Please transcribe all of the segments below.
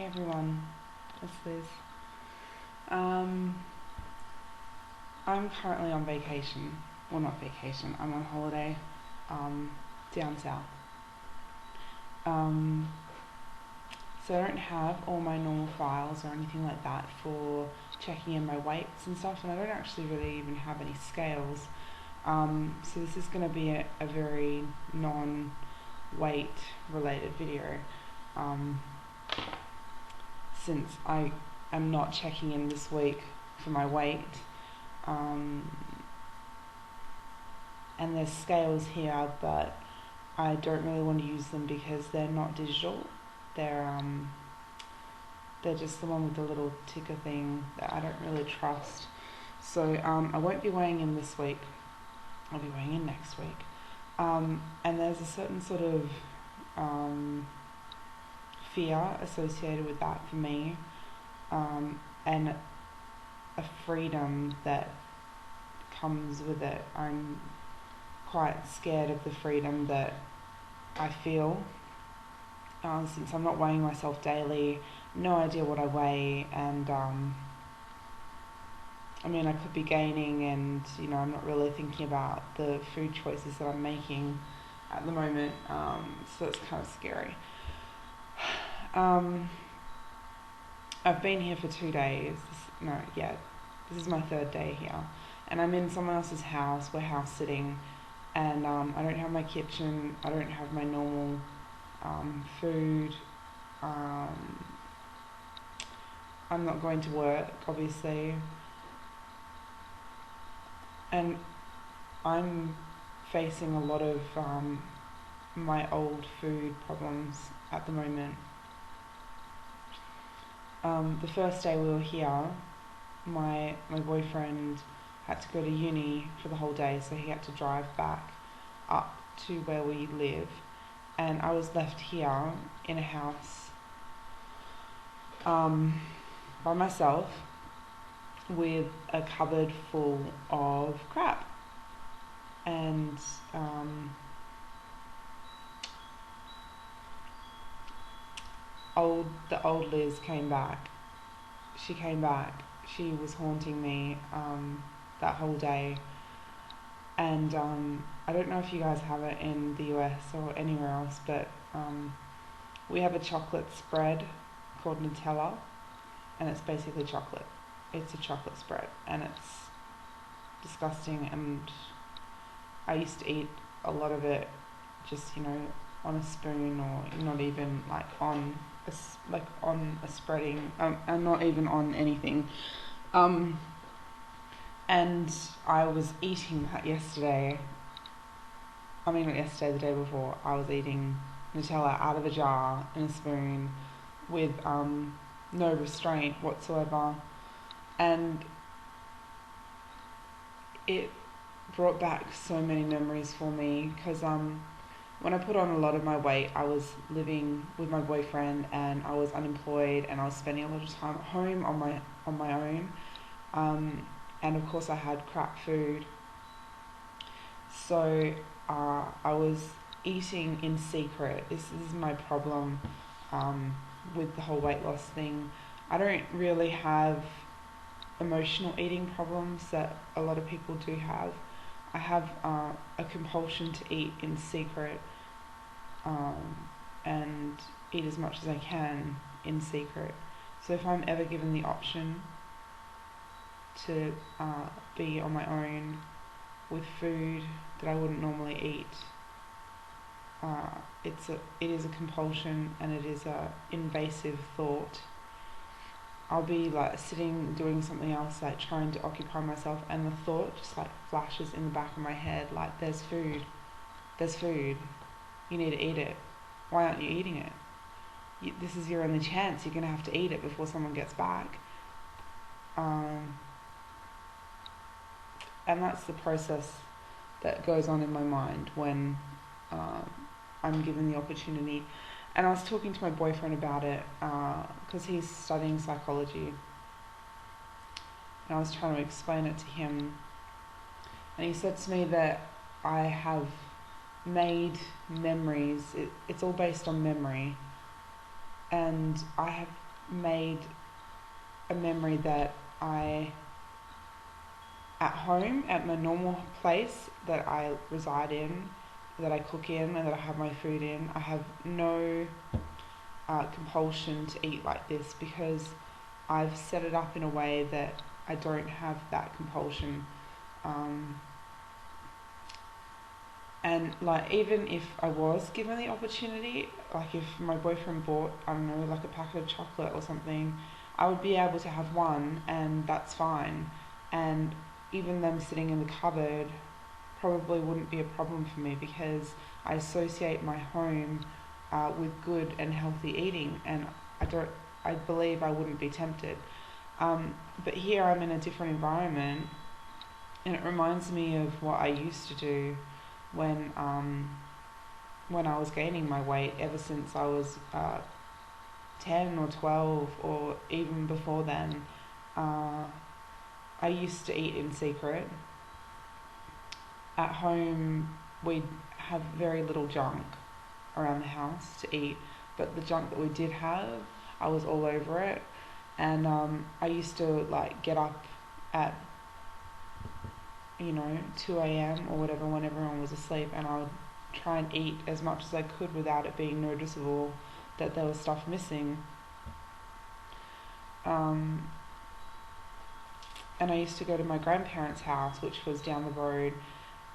Hey everyone, it's Liz. I'm currently on vacation. Well, not vacation, I'm on holiday down south. Um, so I don't have all my normal files or anything like that for checking in my weights and stuff, and I don't actually really even have any scales. So this is going to be a very non-weight related video. Since I am not checking in this week for my weight, and there's scales here, but I don't really want to use them because they're not digital. They're just the one with the little ticker thing that I don't really trust. So I won't be weighing in this week. I'll be weighing in next week. And there's a certain sort of fear associated with that for me, and a freedom that comes with it. I'm quite scared of the freedom that I feel, since I'm not weighing myself daily, no idea what I weigh, and I could be gaining, and I'm not really thinking about the food choices that I'm making at the moment, so it's kind of scary. I've been here for 2 days. This is my third day here, and I'm in someone else's house. We're house sitting, and I don't have my kitchen. I don't have my normal food. I'm not going to work, obviously, and I'm facing a lot of my old food problems at the moment. The first day we were here, my boyfriend had to go to uni for the whole day, so he had to drive back up to where we live, and I was left here in a house by myself with a cupboard full of crap. And the old Liz came back. She came back. She was haunting me that whole day. And I don't know if you guys have it in the US or anywhere else, but we have a chocolate spread called Nutella, and it's basically chocolate. It's a chocolate spread, and it's disgusting, and I used to eat a lot of it just, on a spoon, or not even on a spreading, and not even on anything. And I was eating that yesterday. Not yesterday, the day before. I was eating Nutella out of a jar in a spoon with no restraint whatsoever. And it brought back so many memories for me, because when I put on a lot of my weight, I was living with my boyfriend, and I was unemployed, and I was spending a lot of time at home on my own, and of course I had crap food. So I was eating in secret. This is my problem with the whole weight loss thing. I don't really have emotional eating problems that a lot of people do have. I have a compulsion to eat in secret, and eat as much as I can in secret. So if I'm ever given the option to be on my own with food that I wouldn't normally eat, it is a compulsion, and it is a invasive thought. I'll be sitting doing something else, trying to occupy myself, and the thought just flashes in the back of my head, there's food, you need to eat it, why aren't you eating it? This is your only chance, you're going to have to eat it before someone gets back. And that's the process that goes on in my mind when I'm given the opportunity. And I was talking to my boyfriend about it, because he's studying psychology, and I was trying to explain it to him, and he said to me that I have made memories. It's all based on memory, and I have made a memory that at home, at my normal place that I reside in, that I cook in and that I have my food in, I have no compulsion to eat like this, because I've set it up in a way that I don't have that compulsion. And like, even if I was given the opportunity, like if my boyfriend bought, I don't know, like a packet of chocolate or something, I would be able to have one and that's fine. And even them sitting in the cupboard probably wouldn't be a problem for me, because I associate my home with good and healthy eating, and I believe I wouldn't be tempted. But here I'm in a different environment, and it reminds me of what I used to do when I was gaining my weight, ever since I was 10 or 12, or even before then. I used to eat in secret. At home, we'd have very little junk around the house to eat, but the junk that we did have, I was all over it. And I used to like get up at 2 a.m. or whatever, when everyone was asleep, and I would try and eat as much as I could without it being noticeable that there was stuff missing. And I used to go to my grandparents' house, which was down the road,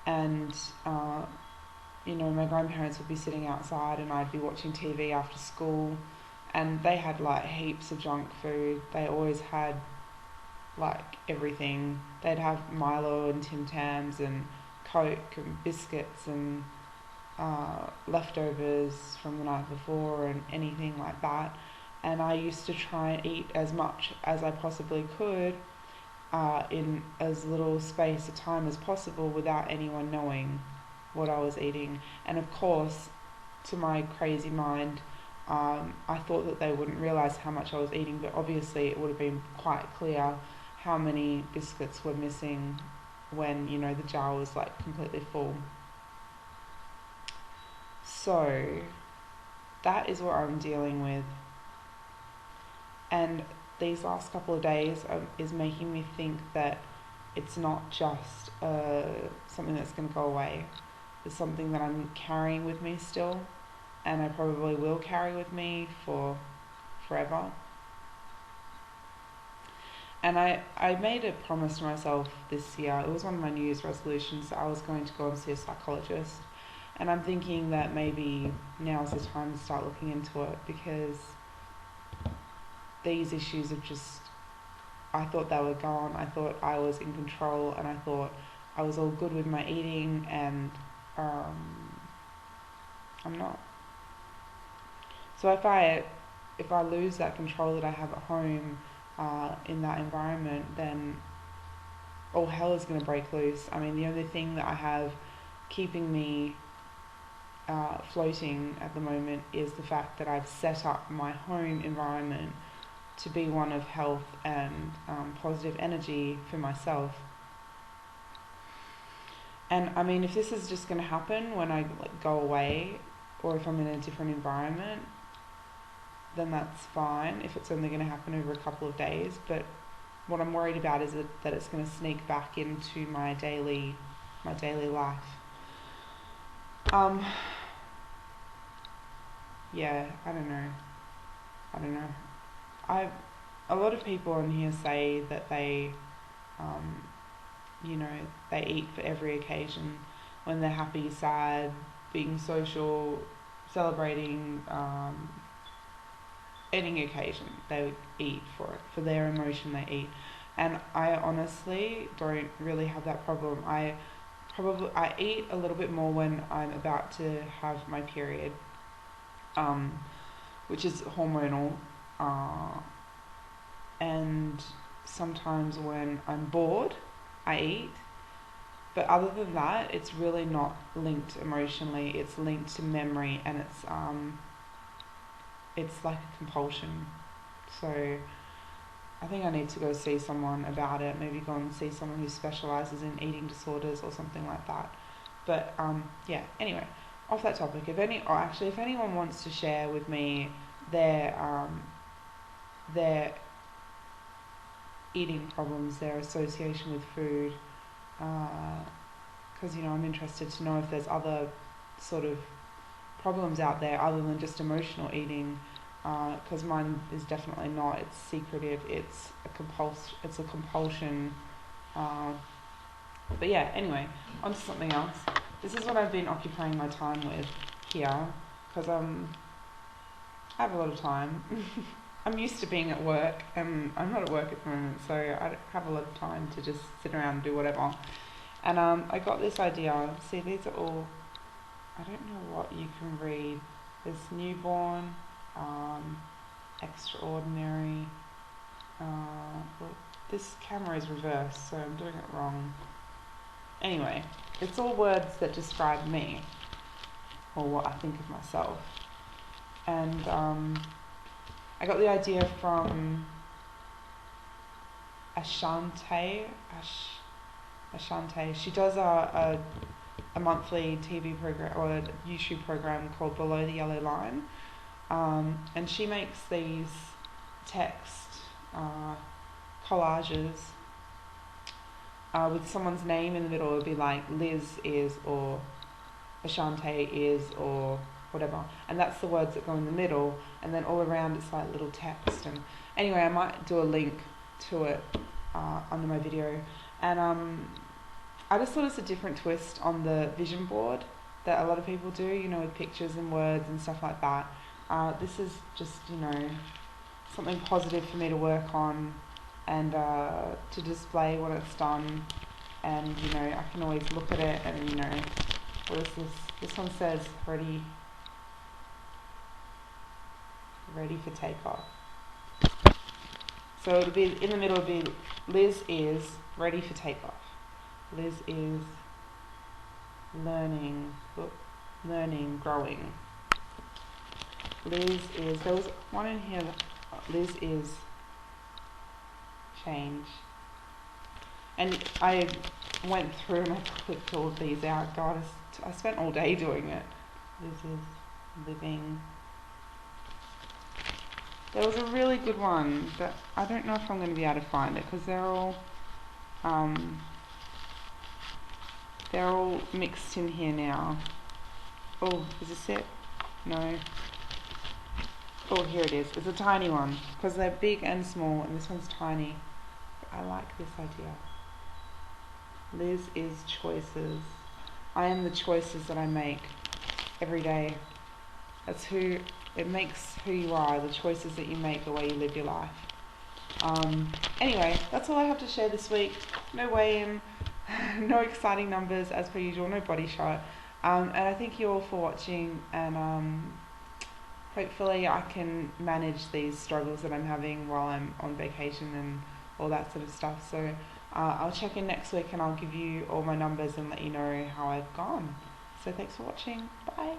and my grandparents would be sitting outside and I'd be watching TV after school, and they had like heaps of junk food. They always had like everything. They'd have Milo and Tim Tams and Coke and biscuits and leftovers from the night before and anything like that. And I used to try and eat as much as I possibly could in as little space of time as possible without anyone knowing what I was eating. And of course, to my crazy mind, I thought that they wouldn't realise how much I was eating, but obviously it would have been quite clear how many biscuits were missing when, the jar was like completely full. So that is what I'm dealing with. And these last couple of days is making me think that it's not just something that's going to go away. It's something that I'm carrying with me still, and I probably will carry with me for forever. And I made a promise to myself this year. It was one of my New Year's resolutions that I was going to go and see a psychologist. And I'm thinking that maybe now's the time to start looking into it, because these issues have just, I thought they were gone. I thought I was in control, and I thought I was all good with my eating, and I'm not. So if I lose that control that I have at home in that environment, then all hell is going to break loose. I mean, the only thing that I have keeping me floating at the moment is the fact that I've set up my home environment to be one of health and positive energy for myself. And I mean, if this is just going to happen when I go away, or if I'm in a different environment, then that's fine. If it's only going to happen over a couple of days, but what I'm worried about is that it's going to sneak back into my daily life. Yeah, I don't know. A lot of people in here say that they, they eat for every occasion, when they're happy, sad, being social, celebrating, any occasion, they eat for it. For their emotion, they eat. And I honestly don't really have that problem. I eat a little bit more when I'm about to have my period, which is hormonal, and sometimes when I'm bored, I eat. But other than that, it's really not linked emotionally. It's linked to memory, and it's like a compulsion. So I think I need to go see someone about it. Maybe go and see someone who specialises in eating disorders or something like that. But yeah. Anyway, off that topic. If anyone wants to share with me their their eating problems, their association with food, because I'm interested to know if there's other sort of problems out there other than just emotional eating, because mine is definitely not. It's secretive. It's a compulsion. But yeah, anyway, on to something else. This is what I've been occupying my time with here, because I have a lot of time. I'm used to being at work, and I'm not at work at the moment, so I have a lot of time to just sit around and do whatever. And I got this idea. See, these are all, I don't know what you can read. There's newborn, extraordinary. Well, this camera is reversed, so I'm doing it wrong. Anyway, it's all words that describe me, or what I think of myself. And I got the idea from Ashante. She does a monthly TV program or a YouTube program called Below the Yellow Line, and she makes these text collages with someone's name in the middle. It would be like Liz is, or Ashante is, or whatever, and that's the words that go in the middle, and then all around it's like little text. And anyway, I might do a link to it under my video. And I just thought it's a different twist on the vision board that a lot of people do, with pictures and words and stuff like that. This is just, something positive for me to work on, and to display what it's done. And I can always look at it and what is this? This one says ready for takeoff. So it'll be in the middle. It'll be Liz is ready for takeoff. Liz is learning, growing. Liz is, there was one in here, Liz is change. And I went through and I clicked all of these out. God, I spent all day doing it. Liz is living. There was a really good one, but I don't know if I'm going to be able to find it, because they're all mixed in here now. Oh, is this it? No. Oh, here it is. It's a tiny one, because they're big and small, and this one's tiny. But I like this idea. Liz is choices. I am the choices that I make every day. That's who, it makes who you are, the choices that you make, the way you live your life. Anyway, that's all I have to share this week. No weigh-in, no exciting numbers as per usual, no body shot. And I thank you all for watching, and hopefully I can manage these struggles that I'm having while I'm on vacation and all that sort of stuff. So I'll check in next week and I'll give you all my numbers and let you know how I've gone. So thanks for watching. Bye.